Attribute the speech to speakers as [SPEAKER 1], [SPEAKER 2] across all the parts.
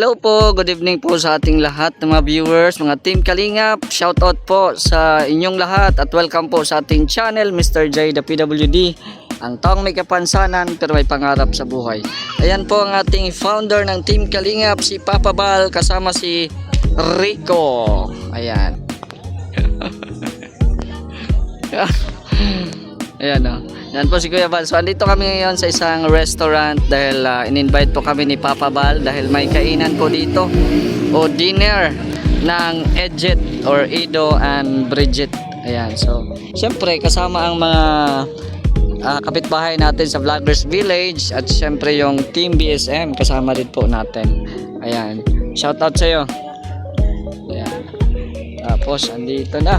[SPEAKER 1] Hello po, good evening po sa ating lahat ng mga viewers, mga Team Kalingap. Shoutout po sa inyong lahat at welcome po sa ating channel, Mr. J the PWD. Ang taong may kapansanan pero may pangarap sa buhay. Ayan po ang ating founder ng Team Kalingap, si Papa Bal, kasama si Rico. Ayan. Ayan o. Yan po si Kuya Bal. So andito kami ngayon sa isang restaurant dahil in-invite po kami ni Papa Bal dahil may kainan po dito o dinner ng Edget or Edo and Bridget. Ayan. So syempre kasama ang mga kapitbahay natin sa Vloggers Village at syempre yung Team BSM kasama din po natin. Ayan. Shoutout sa iyo. Ayan. Tapos andito na.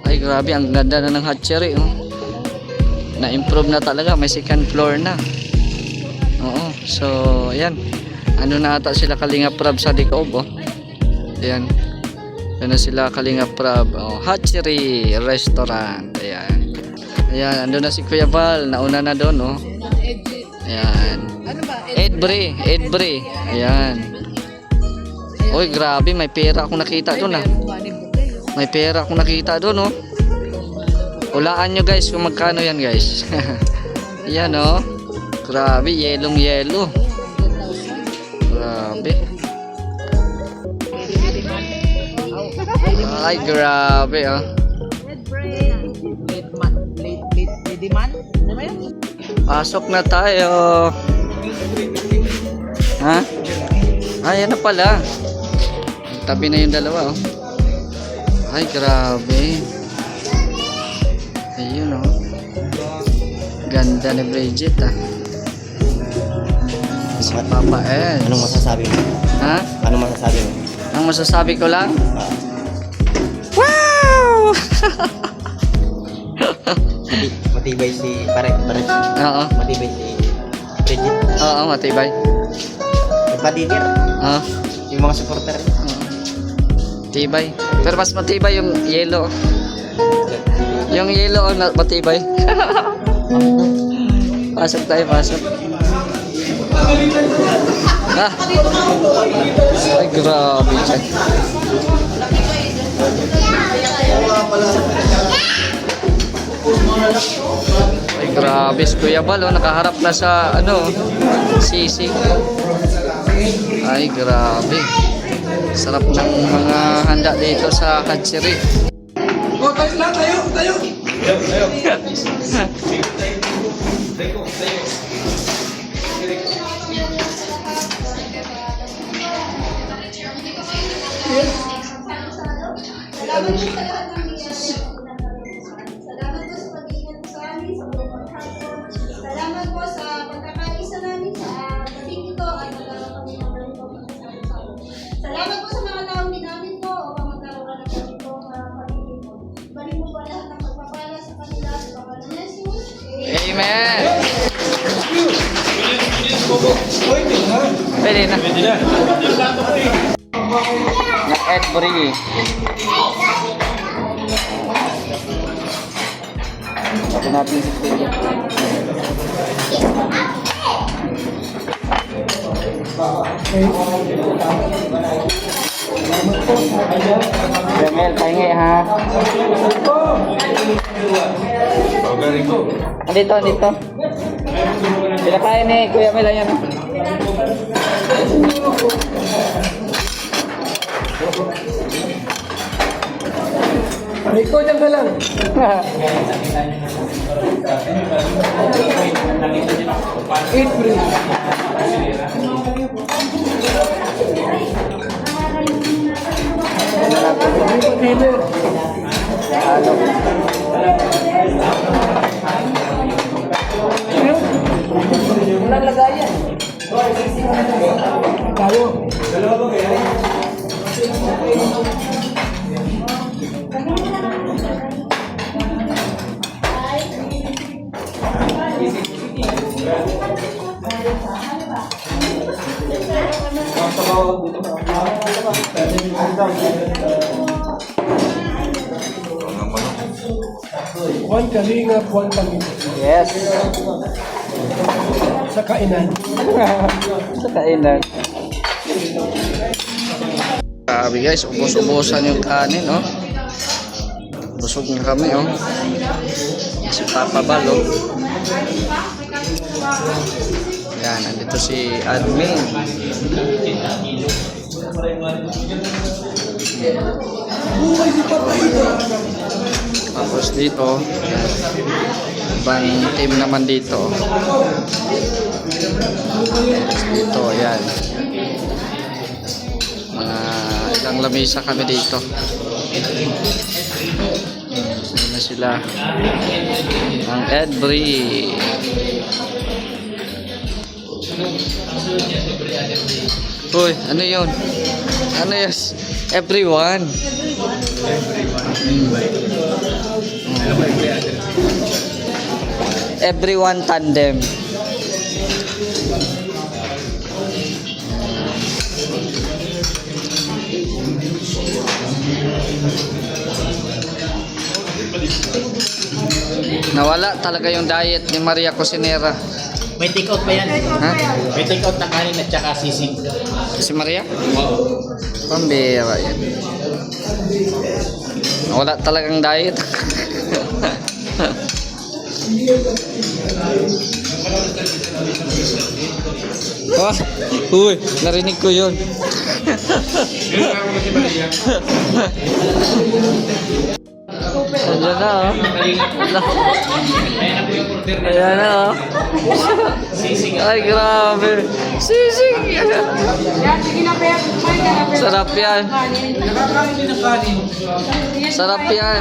[SPEAKER 1] Ay grabe, ang ganda na ng hatchery oh. Na-improve na talaga, may second floor na. Oo, so ayan. Ano na ata sila Kalingap Prab sa Dicoob oh. Ayan. Ano sila Kalingap Prab oh, Hatchery Restaurant. Ayan. Ayan, ando na si Kuya Val, nauna na doon oh. Ayan. Ano ba? Edbri. Ayan. Oy, grabe, may pera akong nakita doon ah. May pera akong nakita doon oh. Hulaan nyo guys kung magkano yan guys. Yan oh. Grabe, yelong yelo. Grabe. Ay grabe oh. Pasok na tayo. Ha? Ayan na pala. Tabi na yung dalawa oh. Ay grabe. Ayun oh. Ganda ni Bridget ah. Si Papa S.
[SPEAKER 2] Anong masasabi mo?
[SPEAKER 1] Ha?
[SPEAKER 2] Anong masasabi mo?
[SPEAKER 1] Ang masasabi ko lang? Wow!
[SPEAKER 2] Matibay si pare.
[SPEAKER 1] Oo.
[SPEAKER 2] Matibay si Bridget.
[SPEAKER 1] Oo, matibay.
[SPEAKER 2] Yung padigir.
[SPEAKER 1] Oo.
[SPEAKER 2] Yung mga supporter.
[SPEAKER 1] Matibay. Pero mas matibay yung yellow. Yung yellow ang matibay. Pasok tayo, pasok. Ah. Ay, grabe siya. Ay, grabe. Si Kuya Bal, oh, nakaharap na sa, ano, sisi. Ay, grabe. Sarap ng mga handa dito sa hatchery.
[SPEAKER 3] Oh, tayo lang, tayo.
[SPEAKER 4] Salamat po sa pagkakaisa namin sa gating ito at nagkakaroon kami ng salamat po sa mga taong ginamit ko upang magkaroon ng ganito pagiging mo. Balik mo po lahat ng pagpapala sa kanila sa pangalan ni Jesus.
[SPEAKER 1] Amen. Pwede na. Na Edbury. Sabi natin si Kuya. Remel, pahingi ha. Andito. Pinakain ni Kuya Mel, ayan.
[SPEAKER 3] Rico, dyan ka lang. April. Walang lagayan. Tayo. Dalawa ba kaya? Juan Kalingap, Juan Panginoon.
[SPEAKER 1] Yes.
[SPEAKER 3] Sa kainan.
[SPEAKER 1] Sa kainan. Grabe guys, ubos-ubosan yung kanin, oh. Busog na kami, oh. Si Papa Bal, oh. Yan, nandito si admin. Tapos dito, yan. Ibang team naman dito. Dito, yan. Mga ilang lamesa kami dito. Sino na sila? Ang Edbri. Uy, ano yun? Ano yes? Everyone. Everyone tandem. Nawala talaga yung diet ni Maria Cusinera.
[SPEAKER 2] May take out ba yan?
[SPEAKER 1] Ha?
[SPEAKER 2] May take out na kanin at saka sisig.
[SPEAKER 1] Si Maria? Pambira yan. Wala talagang diet. Oh, uy, narinig ko yun. Ayan na, oh. Ayan na, oh. Ay, grabe. Sisig. Sarap yan. Sarap yan.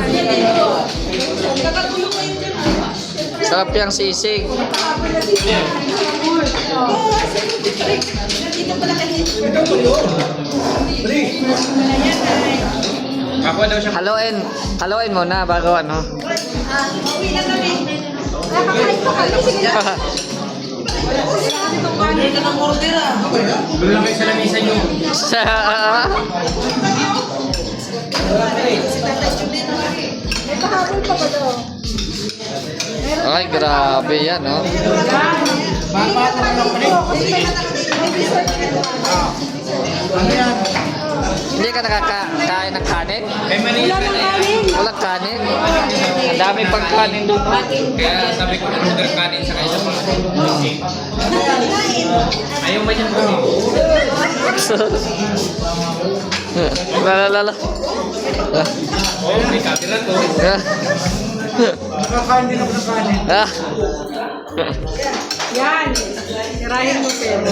[SPEAKER 1] Sarap yung sisig. Haluin mo na bago ano.
[SPEAKER 4] Uwi na kami. Nakakain pa kami. Sige na.
[SPEAKER 2] Doon lang kayo sa lamisa nyo.
[SPEAKER 4] May pahabol pa ba daw?
[SPEAKER 1] Ay, grabe yan, oh. Hindi ka nakakain ng kanin? Walang kanin? Ang dami pang kanin doon.
[SPEAKER 2] Kaya sabi ko order kanin sa kayo pa. Ayaw ba niyan kami?
[SPEAKER 1] Lalala.
[SPEAKER 2] Oh, may camera to.
[SPEAKER 3] Nakakain din ako ng kanin.
[SPEAKER 1] Ah.
[SPEAKER 5] Yan. Tirahin mo pero.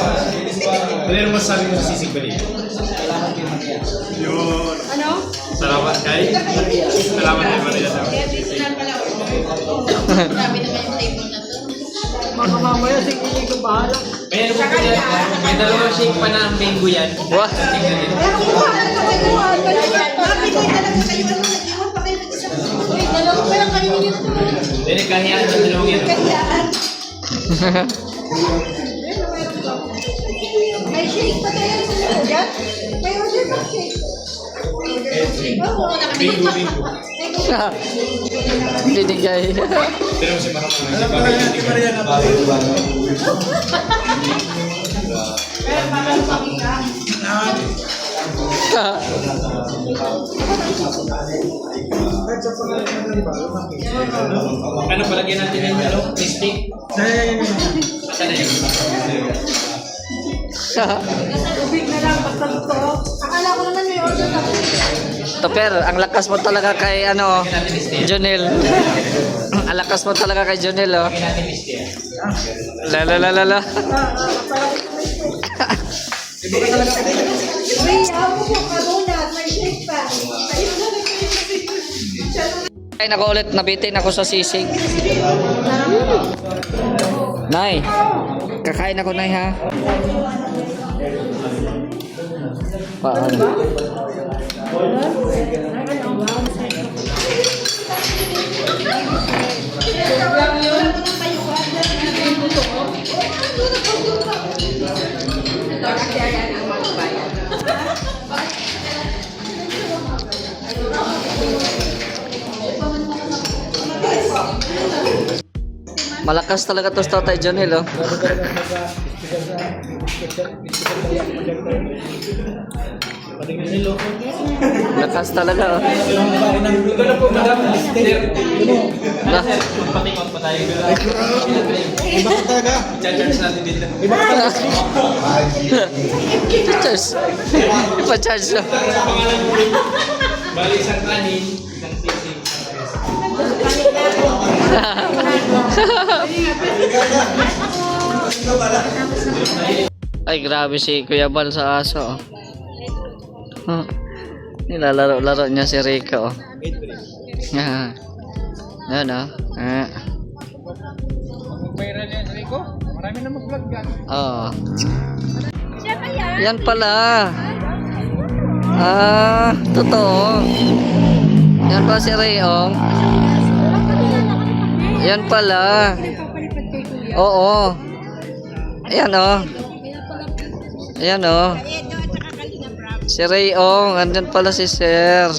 [SPEAKER 2] Ano yung masasabi mo sa sisig bali? Yun.
[SPEAKER 5] Ano?
[SPEAKER 2] Salamat kay. Salamat kay Maria.
[SPEAKER 5] Mga mamaya, sige ko bahala.
[SPEAKER 2] May ano po yan? May dalawang shake pa na ang mango yan.
[SPEAKER 1] Wah.
[SPEAKER 2] Dili kahiyaan sa dalawang yan.
[SPEAKER 4] May shake pa tayo sa loob yan? May order pa shake.
[SPEAKER 2] Bingo, bingo.
[SPEAKER 1] Binigay.
[SPEAKER 2] Pero si Maria na ano palagyan natin yung ano? Mystic? Sana yun.
[SPEAKER 5] Tubig na lang, basta totoo.
[SPEAKER 4] Akala ko naman may order pa.
[SPEAKER 1] Topper, ang lakas mo talaga kay ano, Jonel. Ang lakas mo talaga kay Jonel, oh. La la la la la.
[SPEAKER 4] Uy, ako po kadonat. May shake pa.
[SPEAKER 1] Ay, nako ulit, nabitin ako sa sisig. Nay, kakain ako, Nay, ha? Paano? Malakas talaga to sa Tatay Jonel, oh. Lakas talaga. Oh.
[SPEAKER 2] Ito na po, madam. Sir,
[SPEAKER 1] Lah.
[SPEAKER 2] patikot pa tayo. Charge natin dito.
[SPEAKER 1] Charge. Ipa-charge na.
[SPEAKER 2] Bali, isang kanin, isang sisig.
[SPEAKER 1] Ay, grabe si Kuya Bal sa aso. Oh. Nilalaro-laro niya si Rico. Oh. Yan. Yan, oh.
[SPEAKER 5] Viral yan, Rico. Marami na mag-vlog yan.
[SPEAKER 1] Oh.
[SPEAKER 4] Siya kaya?
[SPEAKER 1] Yan pala. Ah, totoo. Yan pa si Rayong. Yan pala.
[SPEAKER 4] Nagpapalipad kay Kuya.
[SPEAKER 1] Oo. Ayan, oh. Ayan, oh.
[SPEAKER 4] Ito at saka Kalinga Prab.
[SPEAKER 1] Si Rayong, andyan pala si Sir.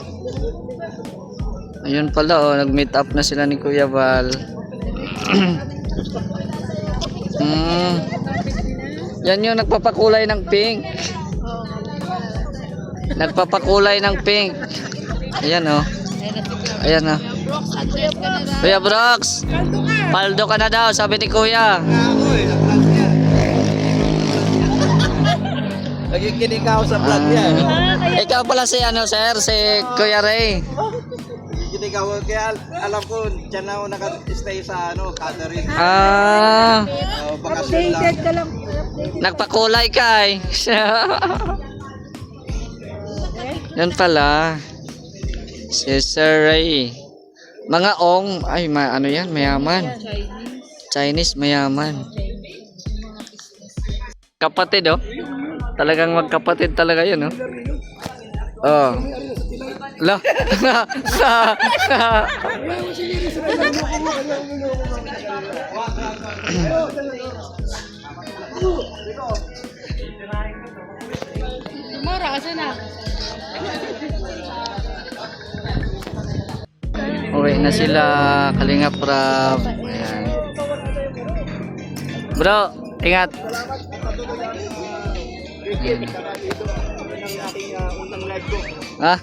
[SPEAKER 1] Ayun pala, oh, nag-meet up na sila ni Kuya Val. Yan yung nagpapakulay ng pink. Nagpapakulay ng pink. Ayan, oh. Ayan, oh. Kuya Brox, paldo ka na daw, sabi ni Kuya.
[SPEAKER 3] Nagikinig ako sa vlog niya.
[SPEAKER 1] Ikaw pala si ano, sir, si Kuya Ray.
[SPEAKER 3] Nagikinig ako kaya alam ko dyan ako naka-stay sa catering.
[SPEAKER 1] Ah,
[SPEAKER 3] Bakasyon lang.
[SPEAKER 4] Ka lang.
[SPEAKER 1] nagpakulay ka eh. Yan pala. Si Sir Ray. Mga ong, ay ano yan, mayaman. Chinese mayaman. Kapatid, oh. Talagang magkapatid talaga yun, oh. Oh. La.
[SPEAKER 5] Mara, kasi na.
[SPEAKER 1] Uwi na sila, Kalinga Prab. Ayan. Bro, ingat. Ha?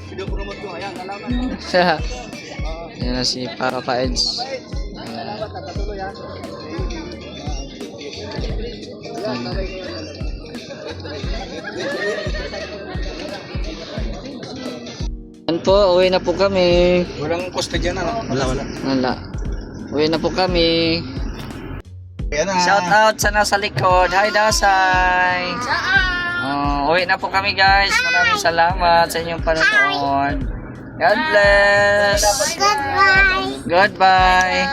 [SPEAKER 1] Yan na si Papa Eds. Yan po, uwi na po kami.
[SPEAKER 3] Walang poste dyan ano? Wala.
[SPEAKER 1] Wala. Uwi na po kami.
[SPEAKER 3] Yan na.
[SPEAKER 1] Shout out sa nasa likod. Hi, Dasay. Uwi na po kami, guys. Maraming salamat sa inyong panonood. God bless. Goodbye. Goodbye.